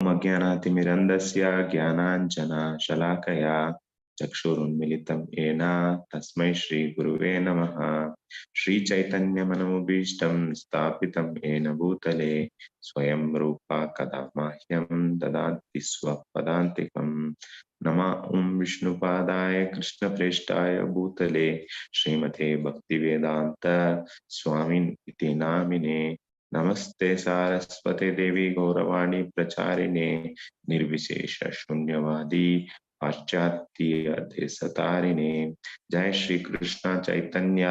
अज्ञानातिमिरन्दस्य ज्ञानाञ्जनशलाकया चक्षुरुन्मिलितं येन तस्मै श्रीगुरुवे नमः। श्रीचैतन्यमनोभीष्टं स्थापितं येन भूतले स्वयं रूपा कदा मह्यं ददाति स्वपदान्तिकम्। नमः ॐ विष्णुपादाय कृष्णप्रेष्ठाय भूतले श्रीमते भक्तिवेदान्त स्वामिन् इति नामिने। नमस्ते सारस्वते देवी गौरवाणी प्रचारिणे निर्विशेष शून्यवादी पाश्चात्य देशतारिणे। जय श्री कृष्ण चैतन्य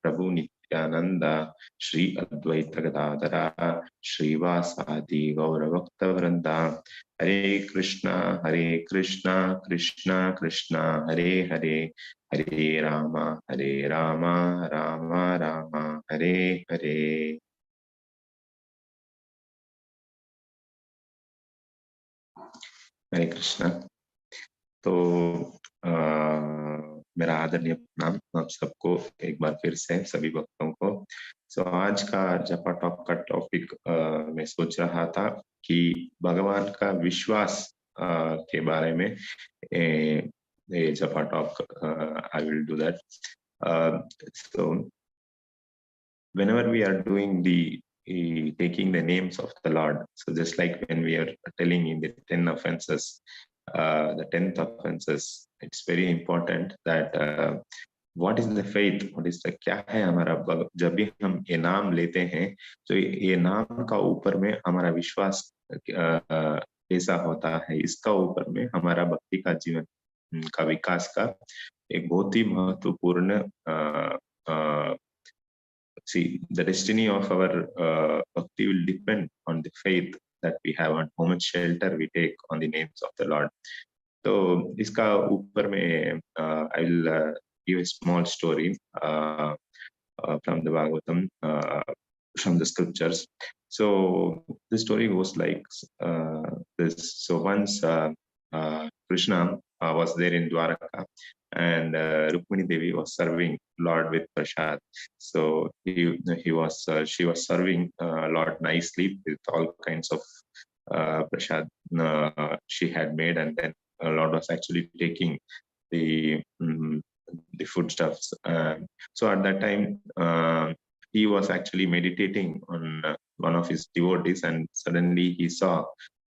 प्रभु नित्यानंद श्री अद्वैत गदाधर श्रीवासादि गौरभक्त वृंदा। हरे कृष्णा कृष्णा कृष्णा हरे हरे, हरे राम राम राम हरे हरे। हरे कृष्णा। तो मेरा आदरणीय प्रणाम आप सबको एक बार फिर से सभी भक्तों को। आज का जपा टॉक का टॉपिक मैं सोच रहा था कि भगवान का विश्वास के बारे में ये जपा talk I will do that. So whenever we are doing taking the names of the Lord, so just like when we are telling in the 10 offenses, the 10th offenses, it's very important that what is the faith, what is the क्या है हमारा। जब भी हम ये नाम लेते हैं तो ये नाम का ऊपर में हमारा विश्वास कैसा होता है, इसका ऊपर में हमारा भक्ति का जीवन का विकास का एक बहुत ही महत्वपूर्ण see, the destiny of our bhakti will depend on the faith that we have and how much shelter we take on the names of the Lord. So, इसका ऊपर में I will give a small story from the Bhagavatam, from the scriptures. So, the story goes like this. So, once Krishna was there in Dwaraka, and Rukmini Devi was serving Lord with prasad. So she was serving Lord nicely with all kinds of prasad she had made, and then Lord was actually taking the foodstuffs. So at that time, he was actually meditating on one of his devotees, and suddenly he saw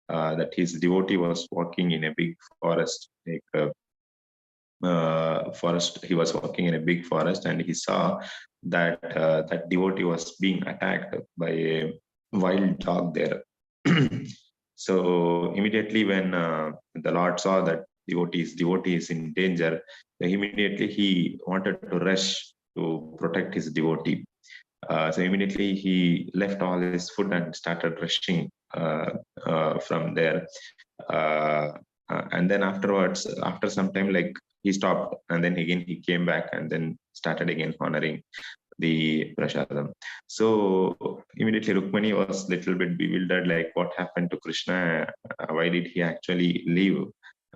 that his devotee was walking in a big forest, like forest. He was walking in a big forest, and he saw that that devotee was being attacked by a wild dog there. So immediately when the Lord saw that devotee is in danger, immediately he wanted to rush to protect his devotee. So immediately he left all his food and started rushing from there. And then afterwards, after some time, like he stopped, and then again he came back and then started again honoring the prasadam. So immediately Rukmani was little bit bewildered, like what happened to Krishna? Why did he actually leave?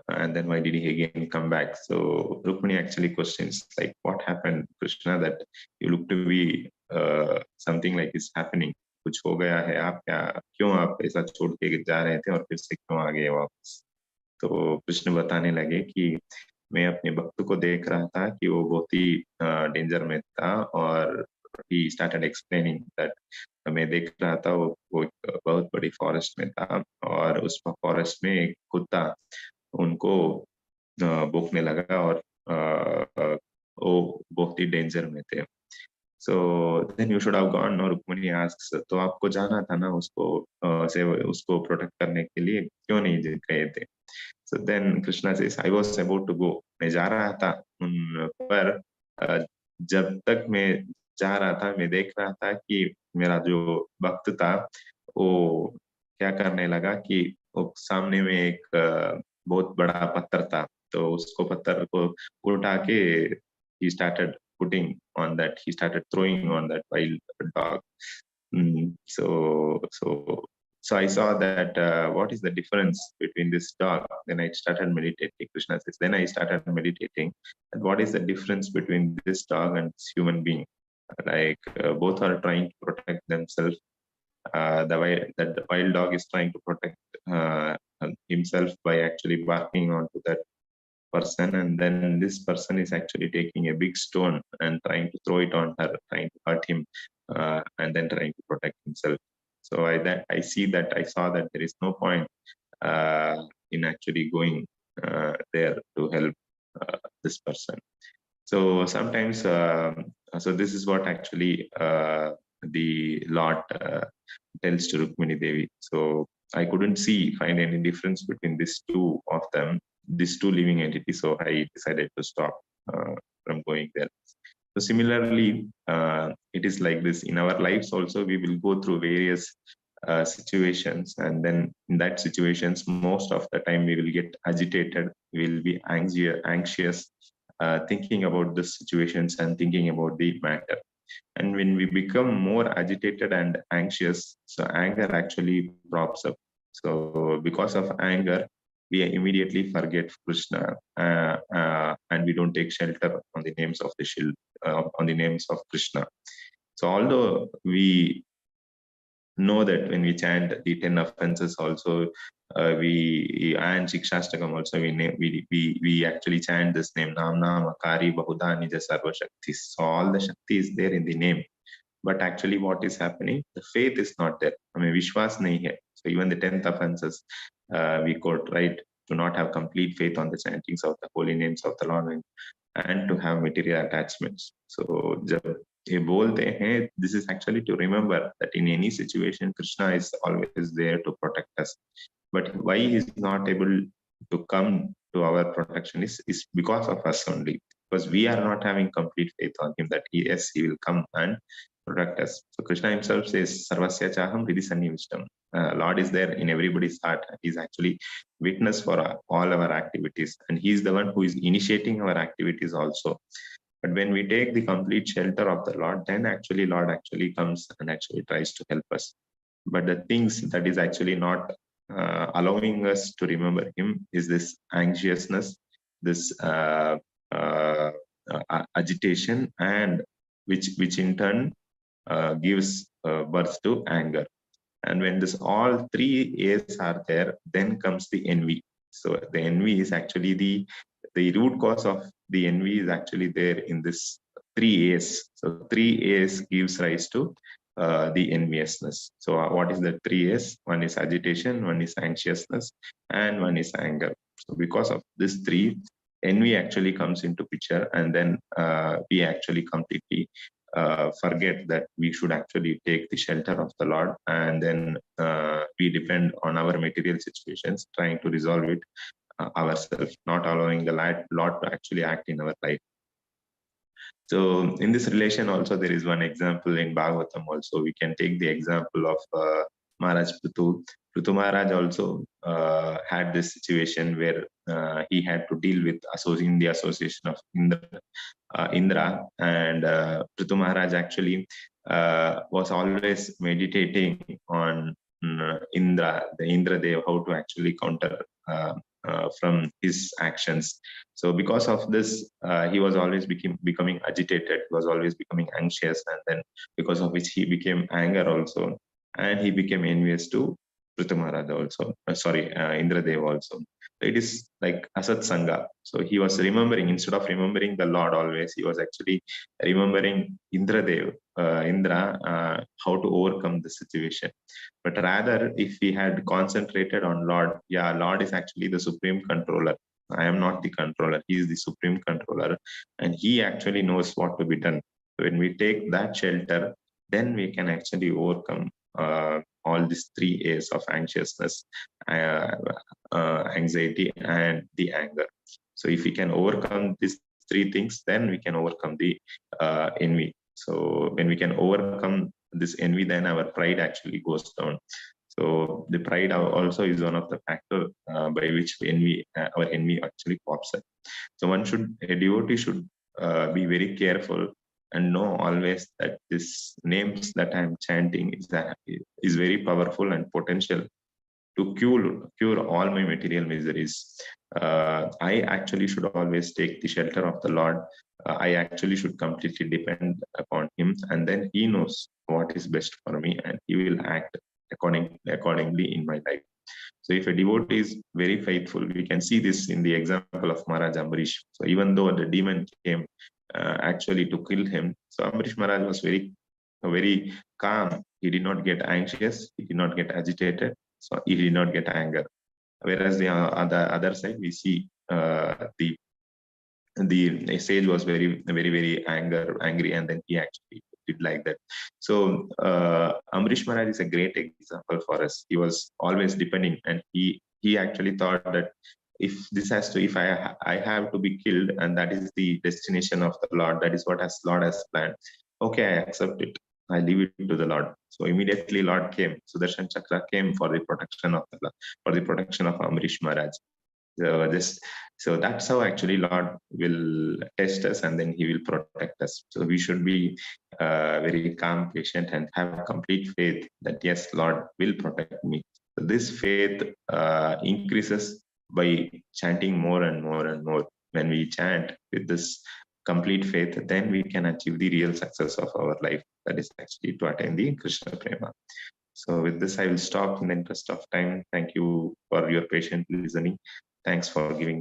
And then why did he again come back? So Rukmani actually questions, like, what happened, Krishna, that you look to be something like is happening? कुछ हो गया है, आप क्या, क्यों आप ऐसा छोड़ के जा रहे थे और फिर से क्यों आ गए वापस? तो कृष्ण बताने लगे कि मैं अपने भक्त को देख रहा था कि वो बहुत ही डेंजर में था, और he started explaining that मैं देख रहा था वो एक बहुत बड़ी फॉरेस्ट में था, और उस फॉरेस्ट में एक कुत्ता उनको भौंकने लगा, और वो बहुत ही डेंजर में थे. So then you should have gone. No, Rukmani asks, तो आपको जाना था ना उसको प्रोटेक्ट करने के लिए, क्यों नहीं गए थे? So then Krishna says, I was about to go. मैं जा रहा था, पर जब तक मैं जा रहा था मैं देख रहा था कि मेरा जो भक्त था वो क्या करने लगा कि वो सामने में एक बहुत बड़ा पत्थर था, तो उसको पत्थर को उठा के he started putting on that, he started throwing on that wild dog. So I saw that what is the difference between this dog? Then I started meditating. Krishna says, then I started meditating. And what is the difference between this dog and this human being? Like both are trying to protect themselves, that the wild dog is trying to protect himself by actually barking onto that person, and then this person is actually taking a big stone and trying to throw it on her, trying to hurt him, and then trying to protect himself. So I saw that there is no point in actually going there to help this person. So sometimes, so this is what actually the Lord tells to Rukmini Devi. So I couldn't find any difference between these two of them, these two living entities. So I decided to stop from going there. So similarly, it is like this in our lives also. We will go through various situations, and then in that situations, most of the time we will get agitated. We will be anxious, thinking about the situations and thinking about the matter. And when we become more agitated and anxious, so anger actually props up. So because of anger, we immediately forget Krishna, and we don't take shelter on the names of the shield, on the names of Krishna. So although we know that when we chant the 10 offenses also, and Shikshastakam also, we actually chant this name, Nam Nama Kari Bahuda Nija Sarva Shaktis. So all the Shakti is there in the name. But actually what is happening, the faith is not there. I mean, Vishwas nahi hai. So even the 10th offenses, we quote, right, to not have complete faith on the chantings of the holy names of the Lord, and to have material attachments. So जब ये बोलते हैं, this is actually to remember that in any situation, Krishna is always there to protect us. But why he is not able to come to our protection is because of us only. Because we are not having complete faith on him that yes, he will come and protect us. So Krishna himself says, Sarvasya Chaham Hridhi Sannivishtam. Lord is there in everybody's heart. He's actually witness for all our activities. And he's the one who is initiating our activities also. But when we take the complete shelter of the Lord, then actually Lord actually comes and actually tries to help us. But the things that is actually not allowing us to remember him is this anxiousness, this agitation, and which in turn gives birth to anger. And when this all three A's are there, then comes the envy. So the envy is actually the root cause of the envy is actually there in this three A's. So three A's gives rise to the enviousness. So what is the three A's? One is agitation, one is anxiousness, and one is anger. So because of these three, envy actually comes into picture, and then we actually completely forget that we should actually take the shelter of the Lord, and then we depend on our material situations, trying to resolve it ourselves, not allowing the Lord to actually act in our life. So in this relation also, there is one example in Bhagavatam also. We can take the example of Maharaj Prithu. Prithu Maharaj also had this situation where he had to deal with in the association of Indra, and Prithu Maharaj actually was always meditating on Indra, the Indra Dev, how to actually counter from his actions. So because of this, he was always becoming agitated, he was always becoming anxious, and then because of which he became anger also, and he became envious to Prithu Maharaj also, Indra Dev also. So it is like Asat Sangha. So he was remembering, instead of remembering the Lord always, he was actually remembering Indra Dev, how to overcome the situation. But rather, if he had concentrated on Lord, yeah, Lord is actually the supreme controller. I am not the controller. He is the supreme controller, and he actually knows what to be done. So when we take that shelter, then we can actually overcome all these three A's of anxiousness, anxiety, and the anger. So if we can overcome these three things, then we can overcome the envy. So when we can overcome this envy, then our pride actually goes down. So the pride also is one of the factors by which our envy actually pops up. So a devotee should be very careful and know always that this names that I'm chanting is very powerful and potential. to cure all my material miseries. I actually should always take the shelter of the Lord. I actually should completely depend upon Him, and then He knows what is best for me, and He will act accordingly in my life. So if a devotee is very faithful, we can see this in the example of Maharaj Ambarish. So even though the demon came actually to kill him, so Ambarish Maharaj was very calm. He did not get anxious. He did not get agitated. So he did not get anger. Whereas on the other side, we see the sage was very angry, and then he actually did like that. So Amrish Maharaj is a great example for us. He was always depending, and he actually thought that if I have to be killed, and that is the destination of the Lord, that is what as Lord has planned. Okay, I accept it. I leave it to the Lord. So immediately Lord came. Sudarshan Chakra came for the protection of Amrish Maharaj. So that's how actually Lord will test us, and then He will protect us. So we should be very calm, patient, and have complete faith that yes, Lord will protect me. So this faith increases by chanting more and more and more. When we chant with this complete faith, then we can achieve the real success of our life. That is actually to attain the Krishna Prema. So with this, I will stop in the interest of time. Thank you for your patient listening. Thanks for giving